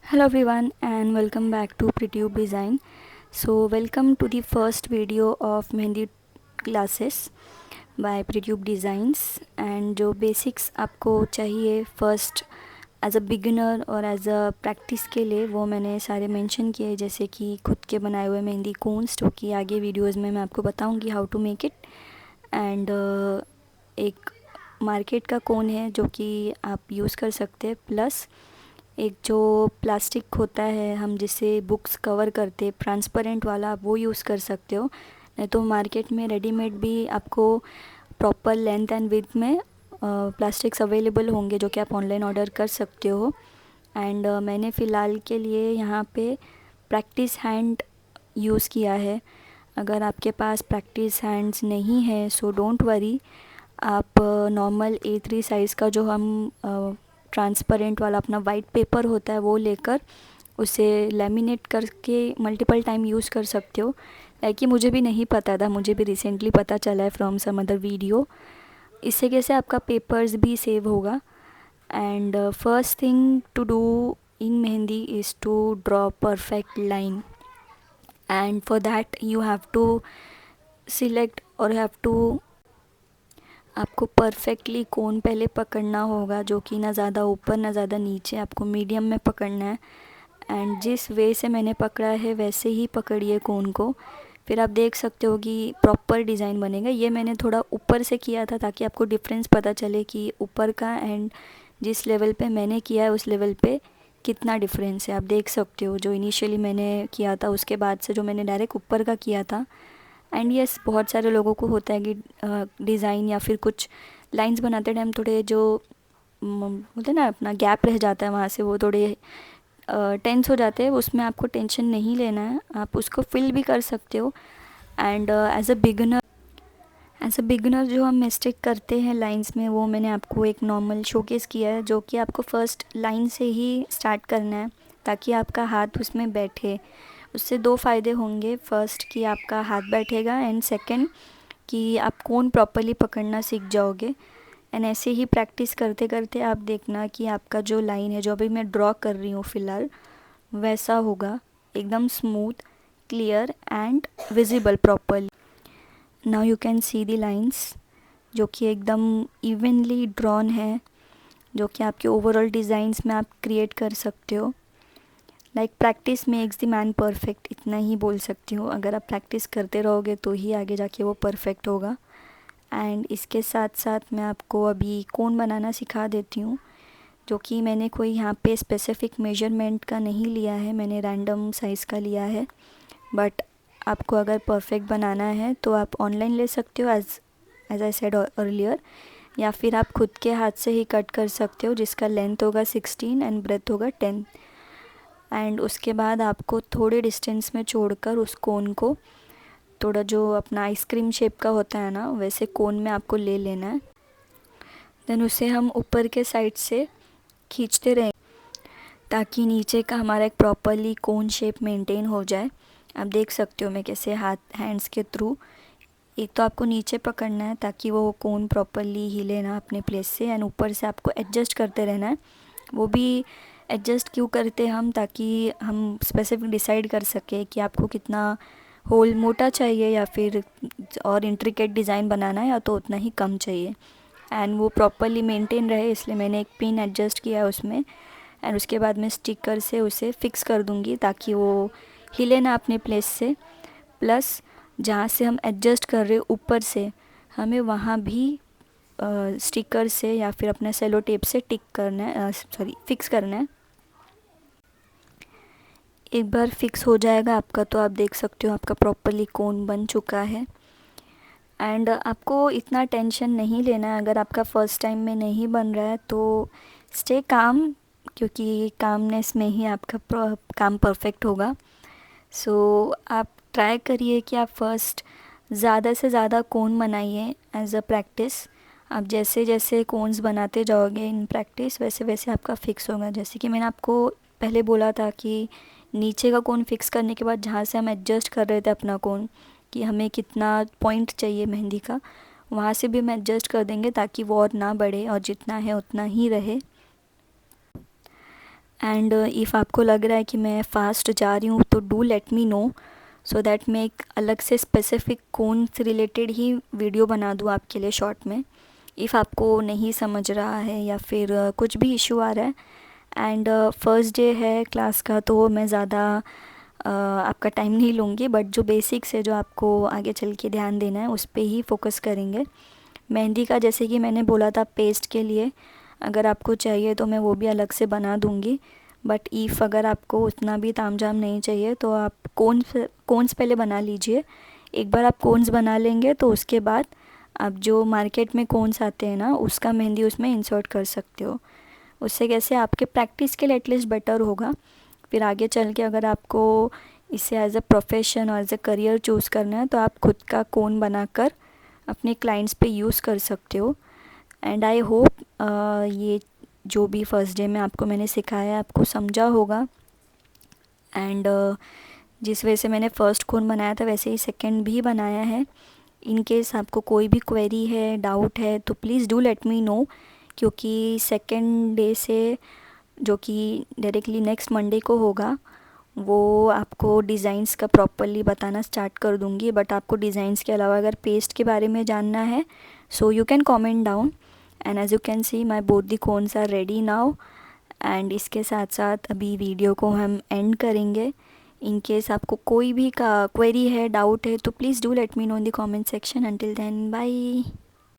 Hello everyone and welcome back to Pretube Design. So welcome to the first video of Mehndi classes by Pretube Designs and जो basics आपको चाहिए first as a beginner और as a practice के लिए वो मैंने सारे mention किए, जैसे कि खुद के बनाए हुए मेहंदी कोन्स, जो कि आगे वीडियोस में मैं आपको बताऊंगी how to make it. And एक मार्केट का कोन है जो कि आप यूज़ कर सकते हैं, प्लस एक जो प्लास्टिक होता है हम जिसे बुक्स कवर करते ट्रांसपेरेंट वाला, वो यूज़ कर सकते हो। नहीं तो मार्केट में रेडीमेड भी आपको प्रॉपर लेंथ एंड विड्थ में प्लास्टिक्स अवेलेबल होंगे, जो कि आप ऑनलाइन ऑर्डर कर सकते हो। एंड मैंने फ़िलहाल के लिए यहाँ पे प्रैक्टिस हैंड यूज़ किया है। अगर आपके पास प्रैक्टिस हैंड्स नहीं है सो डोंट वरी, आप नॉर्मल A3 साइज़ का जो हम ट्रांसपेरेंट वाला अपना वाइट पेपर होता है वो लेकर उसे लेमिनेट करके मल्टीपल टाइम यूज़ कर सकते हो। कि मुझे भी नहीं पता था, मुझे भी रिसेंटली पता चला है फ्रॉम सम अदर वीडियो। इससे कैसे आपका पेपर्स भी सेव होगा। And first thing to do in mehndi is to draw perfect line, and for that you have to select और हैव टू आपको परफेक्टली कोन पहले पकड़ना होगा, जो कि ना ज़्यादा ऊपर ना ज़्यादा नीचे, आपको मीडियम में पकड़ना है। एंड जिस वे से मैंने पकड़ा है वैसे ही पकड़िए कोन को, फिर आप देख सकते हो कि प्रॉपर डिज़ाइन बनेगा। ये मैंने थोड़ा ऊपर से किया था ताकि आपको डिफरेंस पता चले कि ऊपर का एंड जिस लेवल पे मैंने किया है उस लेवल पे कितना डिफरेंस है। आप देख सकते हो जो इनिशियली मैंने किया था उसके बाद से जो मैंने डायरेक्ट ऊपर का किया था। एंड यस, बहुत सारे लोगों को होता है कि डिज़ाइन या फिर कुछ लाइंस बनाते टाइम थोड़े जो बोलते हैं ना अपना गैप रह जाता है, वहाँ से वो थोड़े टेंस हो जाते हैं। उसमें आपको टेंशन नहीं लेना है, आप उसको फिल भी कर सकते हो। एंड एज अ बिगनर जो हम मिस्टेक करते हैं लाइंस में, वो मैंने आपको एक नॉर्मल शोकेस किया है, जो कि आपको फर्स्ट लाइन से ही स्टार्ट करना है ताकि आपका हाथ उसमें बैठे। उससे दो फ़ायदे होंगे, फर्स्ट कि आपका हाथ बैठेगा एंड सेकंड कि आप कोन प्रॉपरली पकड़ना सीख जाओगे। एंड ऐसे ही प्रैक्टिस करते करते आप देखना कि आपका जो लाइन है जो अभी मैं ड्रॉ कर रही हूँ फ़िलहाल, वैसा होगा, एकदम smooth, clear and visible properly. Now you can see the lines जो कि एकदम इवनली ड्रॉन है, जो कि आपके ओवरऑल डिज़ाइंस में आप क्रिएट कर सकते हो। Like practice makes the man perfect, इतना ही बोल सकती हूँ। अगर आप प्रैक्टिस करते रहोगे तो ही आगे जाके वो परफेक्ट होगा। एंड इसके साथ साथ मैं आपको अभी कोन बनाना सिखा देती हूँ, जो कि मैंने कोई यहाँ पे स्पेसिफिक मेजरमेंट का नहीं लिया है, मैंने रैंडम साइज़ का लिया है। बट आपको अगर परफेक्ट बनाना है तो आप ऑनलाइन ले सकते हो एज आई सेड अर्लियर, या फिर आप खुद के हाथ से ही कट कर सकते हो, जिसका लेंथ होगा 16 एंड ब्रेथ होगा 10। एंड उसके बाद आपको थोड़े डिस्टेंस में छोड़कर उस कोन को थोड़ा जो अपना आइसक्रीम शेप का होता है ना, वैसे कोन में आपको ले लेना है। देन उसे हम ऊपर के साइड से खींचते रहें ताकि नीचे का हमारा एक प्रॉपरली कोन शेप मेंटेन हो जाए। आप देख सकते हो मैं कैसे हैंड्स के थ्रू, एक तो आपको नीचे पकड़ना है ताकि वो कोन प्रॉपरली हिले ना अपने प्लेस से, एंड ऊपर से आपको एडजस्ट करते रहना है। वो भी एडजस्ट क्यों करते हम, ताकि हम स्पेसिफिक डिसाइड कर सके कि आपको कितना होल मोटा चाहिए या फिर और इंट्रिकेट डिज़ाइन बनाना है या तो उतना ही कम चाहिए। एंड वो प्रॉपरली मेंटेन रहे इसलिए मैंने एक पिन एडजस्ट किया है उसमें। एंड उसके बाद मैं स्टिकर से उसे फिक्स कर दूँगी ताकि वो हिले ना अपने प्लेस से। प्लस जहाँ से हम एडजस्ट कर रहे ऊपर से, हमें वहाँ भी स्टिकर से या फिर अपने सेलो टेप से टिक करना है, फिक्स करना है। एक बार फिक्स हो जाएगा आपका तो आप देख सकते हो आपका प्रॉपरली कोन बन चुका है। एंड आपको इतना टेंशन नहीं लेना है, अगर आपका फ़र्स्ट टाइम में नहीं बन रहा है तो स्टे काम, क्योंकि कामनेस में ही आपका काम परफेक्ट होगा। सो आप ट्राई करिए कि आप फर्स्ट ज़्यादा से ज़्यादा कोन बनाइए एज अ प्रैक्टिस। आप जैसे जैसे कोन्स बनाते जाओगे इन प्रैक्टिस, वैसे वैसे आपका फिक्स होगा। जैसे कि मैंने आपको पहले बोला था कि नीचे का कोन फिक्स करने के बाद जहाँ से हम एडजस्ट कर रहे थे अपना कोन कि हमें कितना पॉइंट चाहिए मेहंदी का, वहाँ से भी हम एडजस्ट कर देंगे ताकि वो और ना बढ़े और जितना है उतना ही रहे। एंड इफ़ आपको लग रहा है कि मैं फ़ास्ट जा रही हूँ तो do let me no, so that मैं एक अलग से स्पेसिफ़िक कोन से रिलेटेड ही वीडियो बना दूँ आपके लिए शॉर्ट में, इफ़ आपको नहीं समझ रहा है या फिर कुछ भी इशू आ रहा है। एंड फर्स्ट डे है क्लास का, तो मैं ज़्यादा आपका टाइम नहीं लूँगी, बट जो बेसिक्स है जो आपको आगे चल के ध्यान देना है उस पे ही फोकस करेंगे। मेहंदी का जैसे कि मैंने बोला था पेस्ट के लिए, अगर आपको चाहिए तो मैं वो भी अलग से बना दूँगी, बट इफ़ अगर आपको उतना भी तामझाम नहीं चाहिए तो आप कोन्स पहले बना लीजिए। एक बार आप कोन्स बना लेंगे तो उसके बाद आप जो मार्केट में कोन्स आते हैं ना, उसका मेहंदी उसमें इंसर्ट कर सकते हो। उससे कैसे आपके प्रैक्टिस के लिए एटलीस्ट बेटर होगा। फिर आगे चल के अगर आपको इसे एज अ प्रोफेशन और एज अ करियर चूज़ करना है तो आप खुद का कोन बनाकर अपने क्लाइंट्स पे यूज़ कर सकते हो। एंड आई होप ये जो भी फर्स्ट डे में आपको मैंने सिखाया है आपको समझा होगा। एंड जिस वजह से मैंने फ़र्स्ट कोन बनाया था वैसे ही सेकंड भी बनाया है। इन केस आपको कोई भी क्वेरी है, डाउट है, तो please do let me no, क्योंकि सेकंड डे से जो कि डायरेक्टली नेक्स्ट मंडे को होगा वो आपको डिज़ाइंस का प्रॉपरली बताना स्टार्ट कर दूँगी। बट आपको डिज़ाइंस के अलावा अगर पेस्ट के बारे में जानना है so you can comment down. And as you can see my both the cones are ready now. And इसके साथ साथ अभी वीडियो को हम एंड करेंगे। इन केस आपको कोई भी का क्वेरी है, डाउट है, तो please do let me know in the comment section. Until then bye.